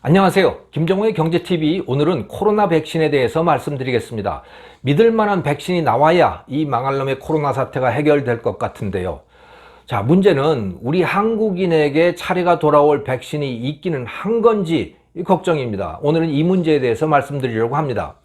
안녕하세요. 김정호의 경제TV. 오늘은 코로나 백신에 대해서 말씀드리겠습니다. 믿을 만한 백신이 나와야 이 망할 놈의 코로나 사태가 해결될 것 같은데요. 자, 문제는 우리 한국인에게 차례가 돌아올 백신이 있기는 한 건지 걱정입니다. 오늘은 이 문제에 대해서 말씀드리려고 합니다.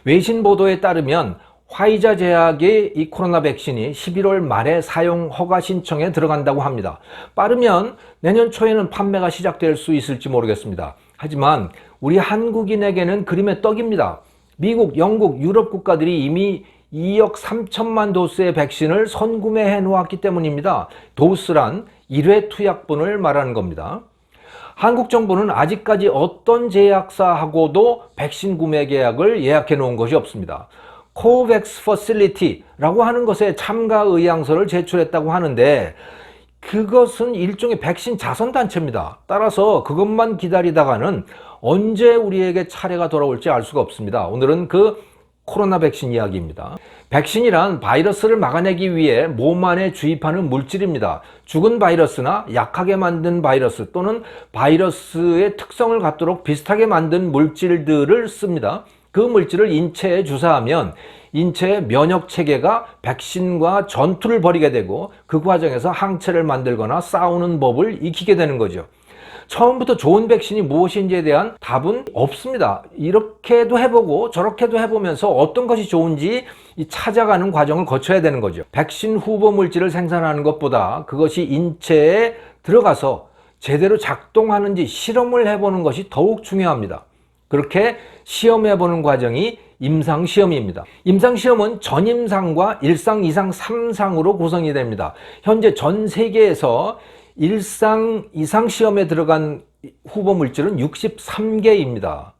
외신 보도에 따르면 화이자 제약의 이 코로나 백신이 11월 말에 사용 허가 신청에 들어간다고 합니다. 빠르면 내년 초에는 판매가 시작될 수 있을지 모르겠습니다. 하지만 우리 한국인에게는 그림의 떡입니다. 미국, 영국, 유럽 국가들이 이미 2억 3천만 도스의 백신을 선구매해 놓았기 때문입니다. 도스란 1회 투약분을 말하는 겁니다. 한국 정부는 아직까지 어떤 제약사하고도 백신 구매 계약을 예약해 놓은 것이 없습니다. 코백스 퍼실리티라고 하는 것에 참가 의향서를 제출했다고 하는데 그것은 일종의 백신 자선단체입니다. 따라서 그것만 기다리다가는 언제 우리에게 차례가 돌아올지 알 수가 없습니다. 오늘은 그 코로나 백신 이야기입니다. 백신이란 바이러스를 막아내기 위해 몸 안에 주입하는 물질입니다. 죽은 바이러스나 약하게 만든 바이러스 또는 바이러스의 특성을 갖도록 비슷하게 만든 물질들을 씁니다. 그 물질을 인체에 주사하면 인체의 면역 체계가 백신과 전투를 벌이게 되고 그 과정에서 항체를 만들거나 싸우는 법을 익히게 되는 거죠. 처음부터 좋은 백신이 무엇인지에 대한 답은 없습니다. 이렇게도 해보고 저렇게도 해보면서 어떤 것이 좋은지 찾아가는 과정을 거쳐야 되는 거죠. 백신 후보 물질을 생산하는 것보다 그것이 인체에 들어가서 제대로 작동하는지 실험을 해보는 것이 더욱 중요합니다. 그렇게 시험해보는 과정이 임상시험입니다. 임상시험은 전임상과 1상, 2상, 3상으로 구성이 됩니다. 현재 전 세계에서 1상 이상 시험에 들어간 후보 물질은 63개입니다.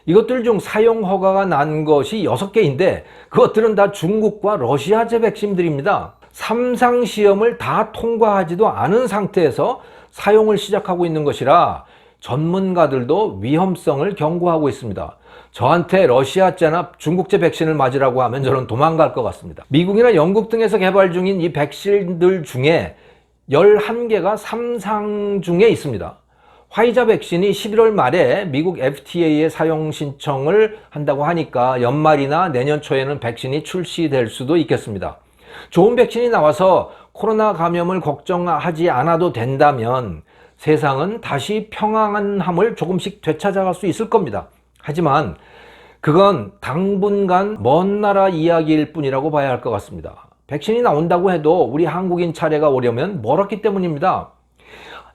이것들 중 사용 허가가 난 것이 6개인데 그것들은 다 중국과 러시아제 백신들입니다. 3상 시험을 다 통과하지도 않은 상태에서 사용을 시작하고 있는 것이라 전문가들도 위험성을 경고하고 있습니다. 저한테 러시아제나 중국제 백신을 맞으라고 하면 저는 도망갈 것 같습니다. 미국이나 영국 등에서 개발 중인 이 백신들 중에 11개가 3상 중에 있습니다. 화이자 백신이 11월 말에 미국 FDA에 사용 신청을 한다고 하니까 연말이나 내년 초에는 백신이 출시될 수도 있겠습니다. 좋은 백신이 나와서 코로나 감염을 걱정하지 않아도 된다면 세상은 다시 평안함을 조금씩 되찾아갈 수 있을 겁니다. 하지만 그건 당분간 먼 나라 이야기일 뿐이라고 봐야 할 것 같습니다. 백신이 나온다고 해도 우리 한국인 차례가 오려면 멀었기 때문입니다.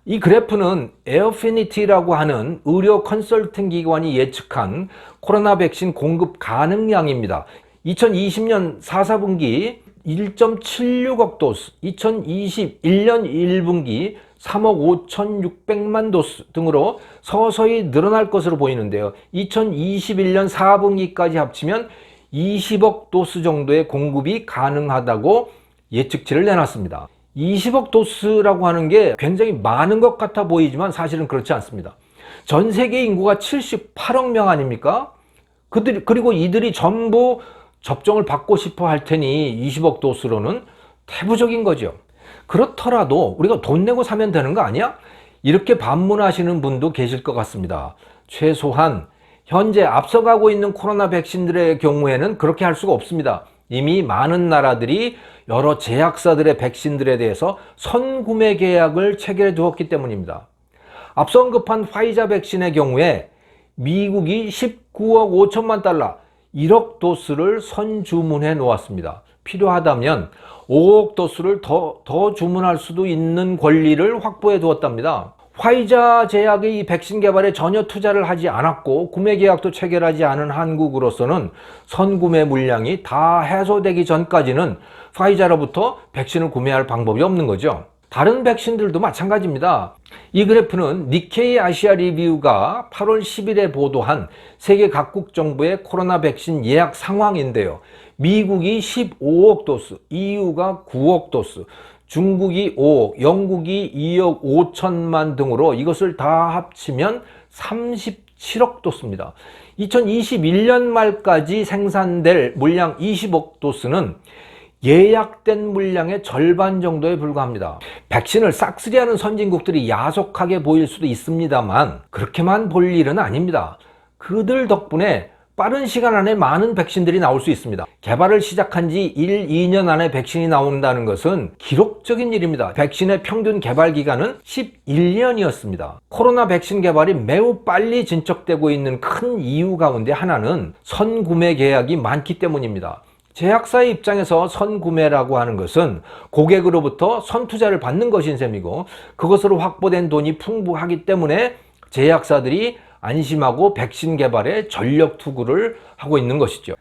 이 그래프는 에어피니티라고 하는 의료 컨설팅 기관이 예측한 코로나 백신 공급 가능량입니다. 2020년 4분기 1.76억 도스, 2021년 1분기 3억 5,600만 도스 등으로 서서히 늘어날 것으로 보이는데요. 2021년 4분기까지 합치면 20억 도스 정도의 공급이 가능하다고 예측치를 내놨습니다. 20억 도스라고 하는 게 굉장히 많은 것 같아 보이지만 사실은 그렇지 않습니다. 전 세계 인구가 78억 명 아닙니까? 그리고 이들이 전부 접종을 받고 싶어 할 테니 20억 도스로는 태부적인 거죠. 그렇더라도 우리가 돈 내고 사면 되는 거 아니야? 이렇게 반문하시는 분도 계실 것 같습니다. 최소한 현재 앞서가고 있는 코로나 백신들의 경우에는 그렇게 할 수가 없습니다. 이미 많은 나라들이 여러 제약사들의 백신들에 대해서 선구매 계약을 체결해 두었기 때문입니다. 앞서 언급한 화이자 백신의 경우에 미국이 19억 5천만 달러, 1억 도스를 선주문해 놓았습니다. 필요하다면 5억 도스를 더 주문할 수도 있는 권리를 확보해 두었답니다. 화이자 제약의 이 백신 개발에 전혀 투자를 하지 않았고 구매 계약도 체결하지 않은 한국으로서는 선구매 물량이 다 해소되기 전까지는 화이자로부터 백신을 구매할 방법이 없는 거죠. 다른 백신들도 마찬가지입니다. 이 그래프는 니케이 아시아 리뷰가 8월 10일에 보도한 세계 각국 정부의 코로나 백신 예약 상황인데요. 미국이 15억 도스, EU가 9억 도스, 중국이 5억, 영국이 2억 5천만 등으로 이것을 다 합치면 37억 도스입니다. 2021년 말까지 생산될 물량 20억 도스는 예약된 물량의 절반 정도에 불과합니다. 백신을 싹쓸이하는 선진국들이 야속하게 보일 수도 있습니다만 그렇게만 볼 일은 아닙니다. 그들 덕분에 빠른 시간 안에 많은 백신들이 나올 수 있습니다. 개발을 시작한 지 1, 2년 안에 백신이 나온다는 것은 기록적인 일입니다. 백신의 평균 개발 기간은 11년이었습니다. 코로나 백신 개발이 매우 빨리 진척되고 있는 큰 이유 가운데 하나는 선구매 계약이 많기 때문입니다. 제약사의 입장에서 선구매라고 하는 것은 고객으로부터 선투자를 받는 것인 셈이고 그것으로 확보된 돈이 풍부하기 때문에 제약사들이 안심하고 백신 개발에 전력 투구를 하고 있는 것이죠.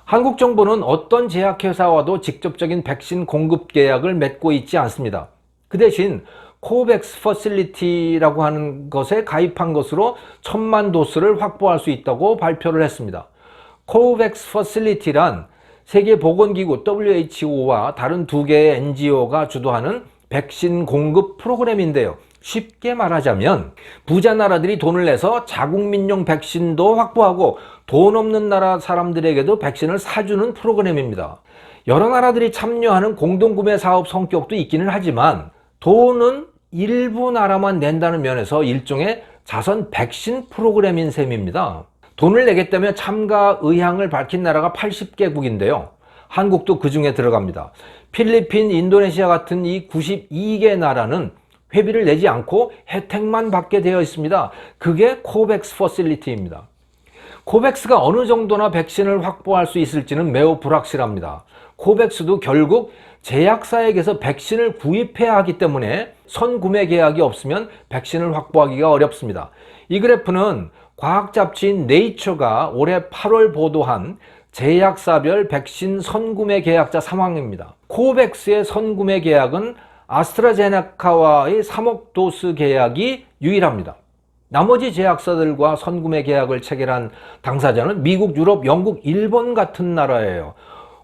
한국 정부는 어떤 제약회사와도 직접적인 백신 공급 계약을 맺고 있지 않습니다. 그 대신 코백스 퍼실리티라고 하는 것에 가입한 것으로 1000만 도스를 확보할 수 있다고 발표를 했습니다. 코백스 퍼실리티란 세계보건기구 WHO와 다른 2개의 NGO가 주도하는 백신 공급 프로그램인데요. 쉽게 말하자면 부자 나라들이 돈을 내서 자국민용 백신도 확보하고 돈 없는 나라 사람들에게도 백신을 사주는 프로그램입니다. 여러 나라들이 참여하는 공동구매 사업 성격도 있기는 하지만 돈은 일부 나라만 낸다는 면에서 일종의 자선 백신 프로그램인 셈입니다. 돈을 내겠다며 참가 의향을 밝힌 나라가 80개국인데요. 한국도 그 중에 들어갑니다. 필리핀, 인도네시아 같은 이 92개 나라는 회비를 내지 않고 혜택만 받게 되어 있습니다. 그게 코백스 퍼실리티입니다. 코백스가 어느 정도나 백신을 확보할 수 있을지는 매우 불확실합니다. 코백스도 결국 제약사에게서 백신을 구입해야 하기 때문에 선구매 계약이 없으면 백신을 확보하기가 어렵습니다. 이 그래프는 과학 잡지인 네이처가 올해 8월 보도한 제약사별 백신 선구매 계약자 상황입니다. 코백스의 선구매 계약은 아스트라제네카와의 3억 도스 계약이 유일합니다. 나머지 제약사들과 선구매 계약을 체결한 당사자는 미국, 유럽, 영국, 일본 같은 나라예요.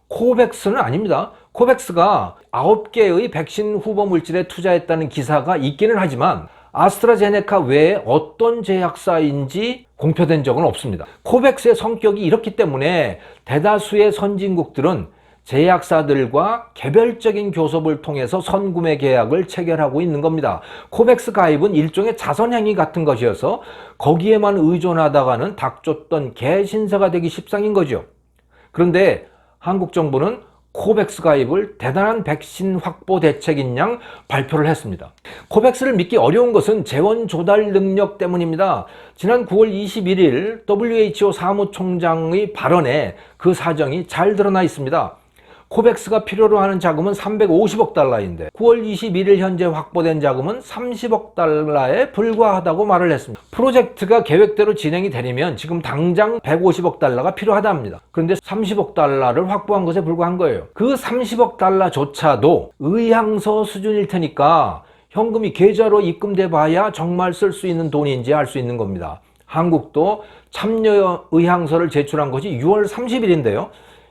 코백스는 아닙니다. 코백스가 9개의 백신 후보 물질에 투자했다는 기사가 있기는 하지만 아스트라제네카 외에 어떤 제약사인지 공표된 적은 없습니다. 코백스의 성격이 이렇기 때문에 대다수의 선진국들은 제약사들과 개별적인 교섭을 통해서 선구매 계약을 체결하고 있는 겁니다. 코백스 가입은 일종의 자선행위 같은 것이어서 거기에만 의존하다가는 닭 쫓던 개 신세가 되기 십상인 거죠. 그런데 한국 정부는 코백스 가입을 대단한 백신 확보 대책인 양 발표를 했습니다. 코백스를 믿기 어려운 것은 재원 조달 능력 때문입니다. 지난 9월 21일 WHO 사무총장의 발언에 그 사정이 잘 드러나 있습니다. 코백스가 필요로 하는 자금은 350억 달러인데 9월 21일 현재 확보된 자금은 30억 달러에 불과하다고 말을 했습니다. 프로젝트가 계획대로 진행이 되려면 지금 당장 150억 달러가 필요하답니다. 그런데 30억 달러를 확보한 것에 불과한 거예요. 그 30억 달러조차도 의향서 수준일 테니까 현금이 계좌로 입금돼 봐야 정말 쓸 수 있는 돈인지 알 수 있는 겁니다. 한국도 참여 의향서를 제출한 것이 6월 30일인데요.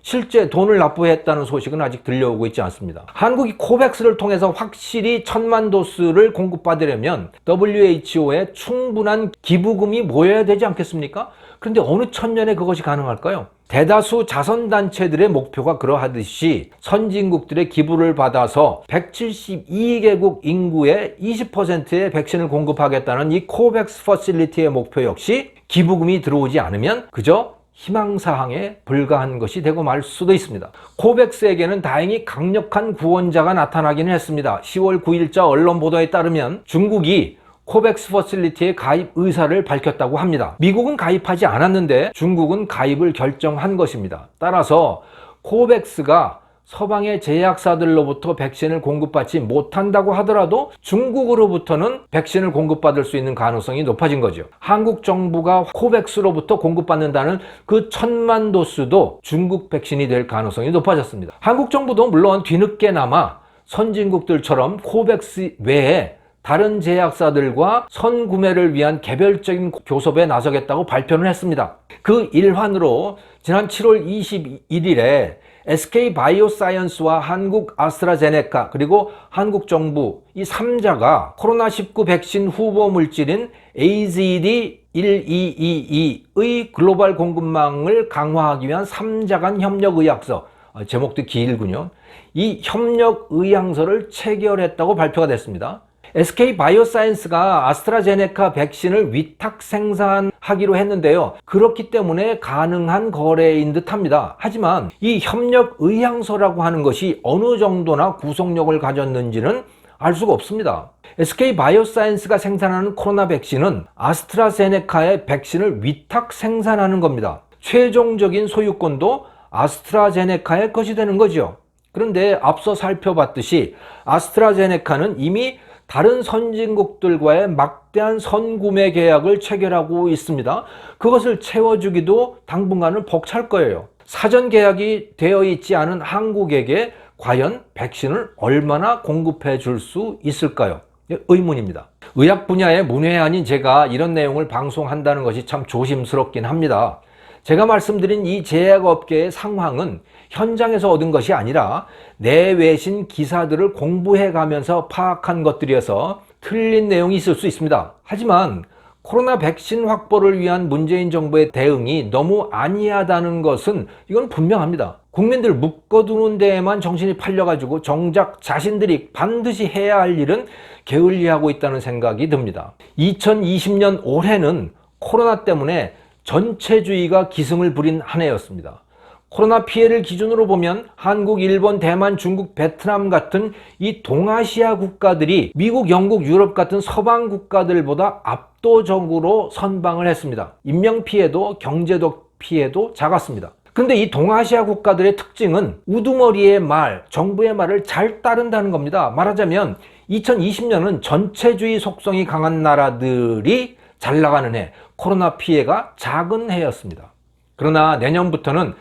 실제 돈을 납부했다는 소식은 아직 들려오고 있지 않습니다. 한국이 코백스를 통해서 확실히 1000만 도스를 공급받으려면 WHO에 충분한 기부금이 모여야 되지 않겠습니까? 그런데 어느 천년에 그것이 가능할까요? 대다수 자선단체들의 목표가 그러하듯이 선진국들의 기부를 받아서 172개국 인구의 20%의 백신을 공급하겠다는 이 코백스 퍼실리티의 목표 역시 기부금이 들어오지 않으면 그저 희망사항에 불과한 것이 되고 말 수도 있습니다. 코백스에게는 다행히 강력한 구원자가 나타나기는 했습니다. 10월 9일자 언론 보도에 따르면 중국이 코백스 퍼실리티의 가입 의사를 밝혔다고 합니다. 미국은 가입하지 않았는데 중국은 가입을 결정한 것입니다. 따라서 코백스가 서방의 제약사들로부터 백신을 공급받지 못한다고 하더라도 중국으로부터는 백신을 공급받을 수 있는 가능성이 높아진 거죠. 한국 정부가 코백스로부터 공급받는다는 그 1000만 도수도 중국 백신이 될 가능성이 높아졌습니다. 한국 정부도 물론 뒤늦게나마 선진국들처럼 코백스 외에 다른 제약사들과 선구매를 위한 개별적인 교섭에 나서겠다고 발표를 했습니다. 그 일환으로 지난 7월 21일에 SK바이오사이언스와 한국 아스트라제네카 그리고 한국 정부 이 3자가 코로나19 백신 후보 물질인 AZD1222의 글로벌 공급망을 강화하기 위한 3자 간 협력 의약서 제목도 길군요. 이 협력 의향서를 체결했다고 발표가 됐습니다. SK바이오사이언스가 아스트라제네카 백신을 위탁 생산하기로 했는데요. 그렇기 때문에 가능한 거래인 듯합니다. 하지만 이 협력 의향서라고 하는 것이 어느 정도나 구속력을 가졌는지는 알 수가 없습니다. SK바이오사이언스가 생산하는 코로나 백신은 아스트라제네카의 백신을 위탁 생산하는 겁니다. 최종적인 소유권도 아스트라제네카의 것이 되는 거죠. 그런데 앞서 살펴봤듯이 아스트라제네카는 이미 다른 선진국들과의 막대한 선구매 계약을 체결하고 있습니다. 그것을 채워주기도 당분간은 벅찰 거예요. 사전 계약이 되어 있지 않은 한국에게 과연 백신을 얼마나 공급해 줄 수 있을까요? 의문입니다. 의학 분야의 문외한인 제가 이런 내용을 방송한다는 것이 참 조심스럽긴 합니다. 제가 말씀드린 이 제약업계의 상황은 현장에서 얻은 것이 아니라 내외신 기사들을 공부해 가면서 파악한 것들이어서 틀린 내용이 있을 수 있습니다. 하지만 코로나 백신 확보를 위한 문재인 정부의 대응이 너무 안이하다는 것은 이건 분명합니다. 국민들 묶어두는 데에만 정신이 팔려가지고 정작 자신들이 반드시 해야 할 일은 게을리하고 있다는 생각이 듭니다. 2020년 올해는 코로나 때문에 전체주의가 기승을 부린 한 해였습니다. 코로나 피해를 기준으로 보면 한국, 일본, 대만, 중국, 베트남 같은 이 동아시아 국가들이 미국, 영국, 유럽 같은 서방 국가들보다 압도적으로 선방을 했습니다. 인명 피해도 경제적 피해도 작았습니다. 근데 이 동아시아 국가들의 특징은 우두머리의 말, 정부의 말을 잘 따른다는 겁니다. 말하자면 2020년은 전체주의 속성이 강한 나라들이 잘 나가는 해, 코로나 피해가 작은 해였습니다. 그러나 내년부터는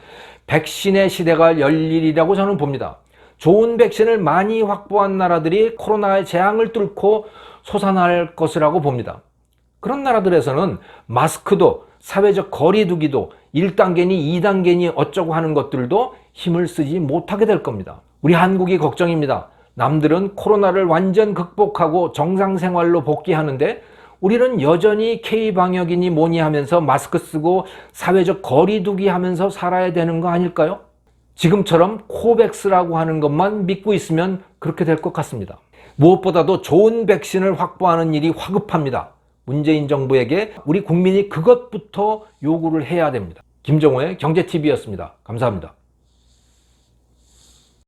백신의 시대가 열리리라고 저는 봅니다. 좋은 백신을 많이 확보한 나라들이 코로나의 재앙을 뚫고 솟아날 것이라고 봅니다. 그런 나라들에서는 마스크도 사회적 거리두기도 1단계니 2단계니 어쩌고 하는 것들도 힘을 쓰지 못하게 될 겁니다. 우리 한국이 걱정입니다. 남들은 코로나를 완전 극복하고 정상생활로 복귀하는데 우리는 여전히 K방역이니 뭐니 하면서 마스크 쓰고 사회적 거리두기 하면서 살아야 되는 거 아닐까요? 지금처럼 코백스라고 하는 것만 믿고 있으면 그렇게 될 것 같습니다. 무엇보다도 좋은 백신을 확보하는 일이 화급합니다. 문재인 정부에게 우리 국민이 그것부터 요구를 해야 됩니다. 김정호의 경제TV였습니다. 감사합니다.